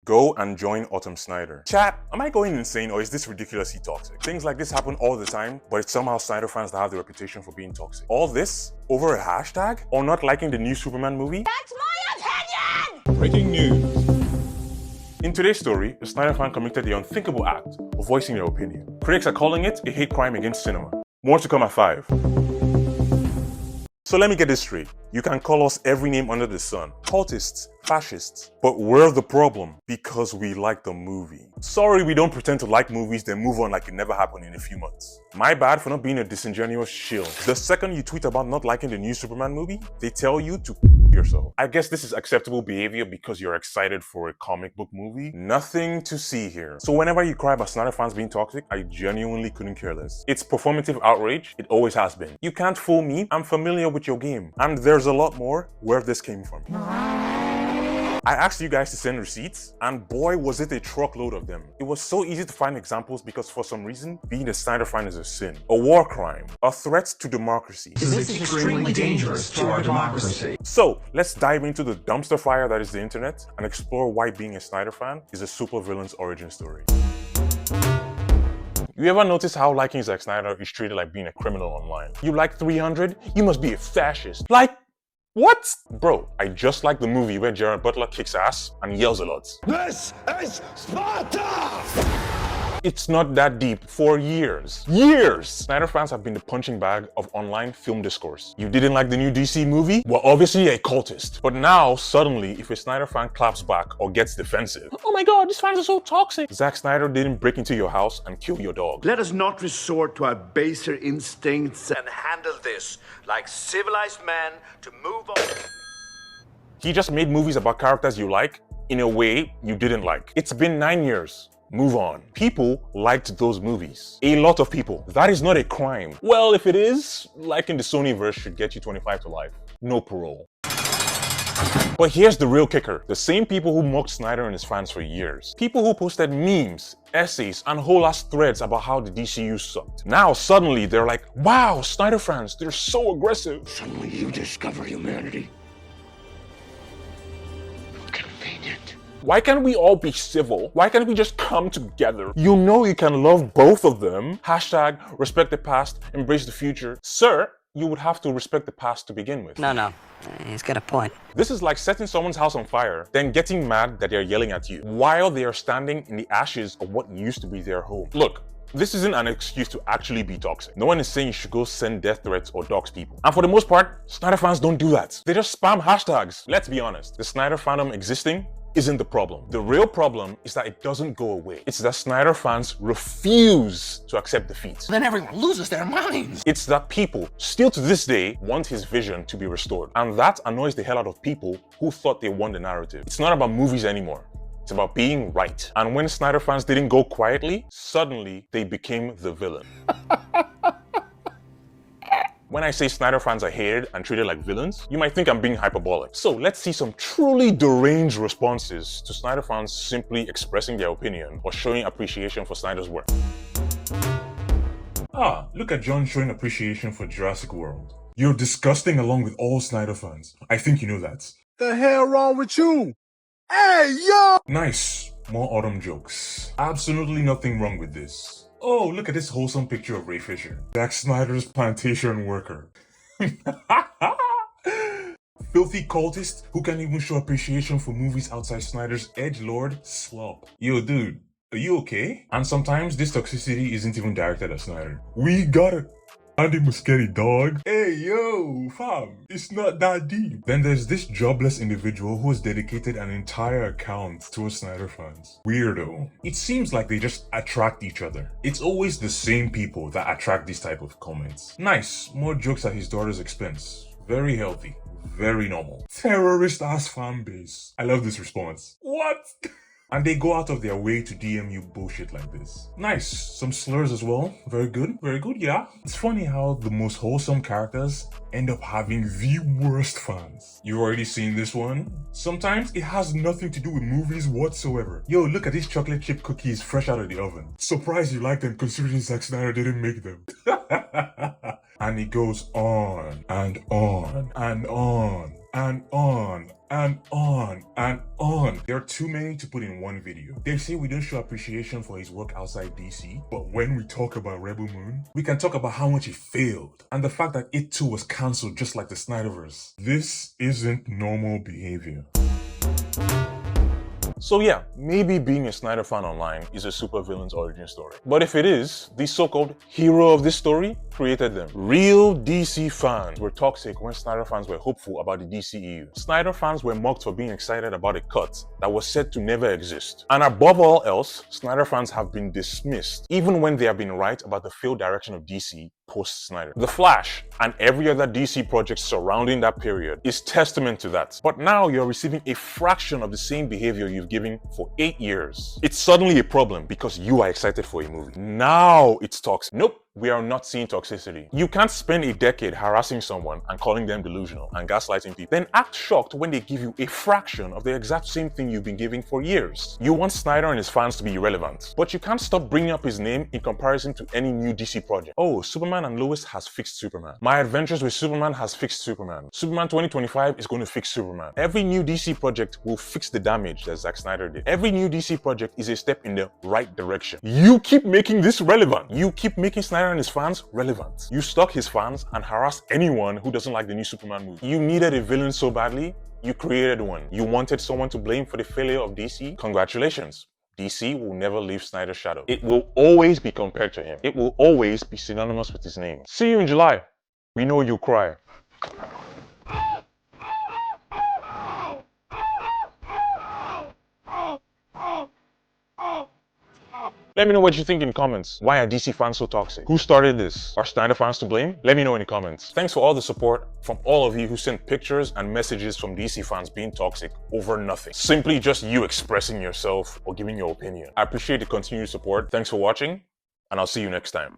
Go and join Autumn Snyder. Chat, am I going insane or is this ridiculously toxic? Things like this happen all the time, but it's somehow Snyder fans that have the reputation for being toxic. All this over a hashtag or not liking the new Superman movie? That's my opinion! Breaking news. In today's story, a Snyder fan committed the unthinkable act of voicing their opinion. Critics are calling it a hate crime against cinema. More to come at 5. So let me get this straight. You can call us every name under the sun. Cultists, fascists. But we're the problem because we like the movie. Sorry we don't pretend to like movies then move on like it never happened in a few months. My bad for not being a disingenuous shill. The second you tweet about not liking the new Superman movie, they tell you to yourself. I guess this is acceptable behavior because you're excited for a comic book movie. Nothing to see here. So whenever you cry about Snyder fans being toxic, I genuinely couldn't care less. It's performative outrage. It always has been. You can't fool me. I'm familiar with your game. And there's a lot more where this came from. I asked you guys to send receipts, and boy was it a truckload of them. It was so easy to find examples because for some reason, being a Snyder fan is a sin, a war crime, a threat to democracy. This is extremely dangerous to our democracy. So let's dive into the dumpster fire that is the internet and explore why being a Snyder fan is a supervillain's origin story. You ever notice how liking Zack Snyder is treated like being a criminal online? You like 300? You must be a fascist. Like, what? Bro, I just like the movie where Gerard Butler kicks ass and yells a lot. This is Sparta! It's not that deep. For years. Snyder fans have been the punching bag of online film discourse. You didn't like the new DC movie? Well, obviously a cultist. But now, suddenly, if a Snyder fan claps back or gets defensive, oh my god, these fans are so toxic. Zack Snyder didn't break into your house and kill your dog. Let us not resort to our baser instincts and handle this like civilized men to move on. He just made movies about characters you like in a way you didn't like. It's been 9 years. Move on. People liked those movies. A lot of people. That is not a crime. Well, if it is, liking the Sonyverse should get you 25 to life. No parole. But here's the real kicker. The same people who mocked Snyder and his fans for years. People who posted memes, essays, and whole ass threads about how the DCU sucked. Now suddenly they're like, wow, Snyder fans, they're so aggressive. Suddenly you discover humanity. Convenient. Why can't we all be civil? Why can't we just come together? You know you can love both of them. Hashtag respect the past, embrace the future. Sir, you would have to respect the past to begin with. No. He's got a point. This is like setting someone's house on fire, then getting mad that they're yelling at you while they are standing in the ashes of what used to be their home. Look, this isn't an excuse to actually be toxic. No one is saying you should go send death threats or dox people. And for the most part, Snyder fans don't do that. They just spam hashtags. Let's be honest, the Snyder fandom existing isn't the problem. The real problem is that it doesn't go away. It's that Snyder fans refuse to accept defeat. Then everyone loses their minds. It's that people, still to this day, want his vision to be restored. And that annoys the hell out of people who thought they won the narrative. It's not about movies anymore. It's about being right. And when Snyder fans didn't go quietly, suddenly they became the villain. When I say Snyder fans are hated and treated like villains, you might think I'm being hyperbolic. So let's see some truly deranged responses to Snyder fans simply expressing their opinion or showing appreciation for Snyder's work. Look at John showing appreciation for Jurassic World. You're disgusting along with all Snyder fans. I think you know that. The hell wrong with you? Hey, yo! Nice. More autumn jokes. Absolutely nothing wrong with this. Oh, look at this wholesome picture of Ray Fisher. Zack Snyder's plantation worker. Filthy cultist who can't even show appreciation for movies outside Snyder's edgelord slop. Yo, dude, are you okay? And sometimes this toxicity isn't even directed at Snyder. We got it. Andy Muschietti, dog. Hey, yo, fam, it's not that deep. Then there's this jobless individual who has dedicated an entire account to Snyder fans. Weirdo. It seems like they just attract each other. It's always the same people that attract these type of comments. Nice, more jokes at his daughter's expense. Very healthy, very normal. Terrorist ass fan base. I love this response. What? And they go out of their way to DM you bullshit like this. Nice. Some slurs as well. Very good, yeah. It's funny how the most wholesome characters end up having the worst fans. You've already seen this one. Sometimes it has nothing to do with movies whatsoever. Yo, look at these chocolate chip cookies fresh out of the oven. Surprised you like them considering Zack Snyder didn't make them. And it goes on and on and on and on and on and on. There are too many to put in one video. They say we don't show appreciation for his work outside DC, but when we talk about Rebel Moon, we can talk about how much he failed and the fact that it too was cancelled just like the Snyderverse. This isn't normal behavior. So yeah, maybe being a Snyder fan online is a supervillain's origin story. But if it is, the so-called hero of this story created them. Real DC fans were toxic when Snyder fans were hopeful about the DCEU. Snyder fans were mocked for being excited about a cut that was said to never exist. And above all else, Snyder fans have been dismissed, even when they have been right about the failed direction of DC post-Snyder. The Flash and every other DC project surrounding that period is testament to that. But now you're receiving a fraction of the same behavior you've given for 8 years. It's suddenly a problem because you are excited for a movie. Now it's toxic. Nope. We are not seeing toxicity. You can't spend a decade harassing someone and calling them delusional and gaslighting people, then act shocked when they give you a fraction of the exact same thing you've been giving for years. You want Snyder and his fans to be irrelevant, but you can't stop bringing up his name in comparison to any new DC project. Oh, Superman and Lois has fixed Superman. My Adventures with Superman has fixed Superman. Superman 2025 is going to fix Superman. Every new DC project will fix the damage that Zack Snyder did. Every new DC project is a step in the right direction. You keep making this relevant. You keep making Snyder and his fans relevant. You stalk his fans and harass anyone who doesn't like the new Superman movie. You needed a villain so badly, you created one. You wanted someone to blame for the failure of DC? Congratulations. DC will never leave Snyder's shadow. It will always be compared to him. It will always be synonymous with his name. See you in July. We know you'll cry. Let me know what you think in the comments. Why are DC fans so toxic? Who started this? Are Snyder fans to blame? Let me know in the comments. Thanks for all the support from all of you who sent pictures and messages from DC fans being toxic over nothing. Simply just you expressing yourself or giving your opinion. I appreciate the continued support. Thanks for watching, and I'll see you next time.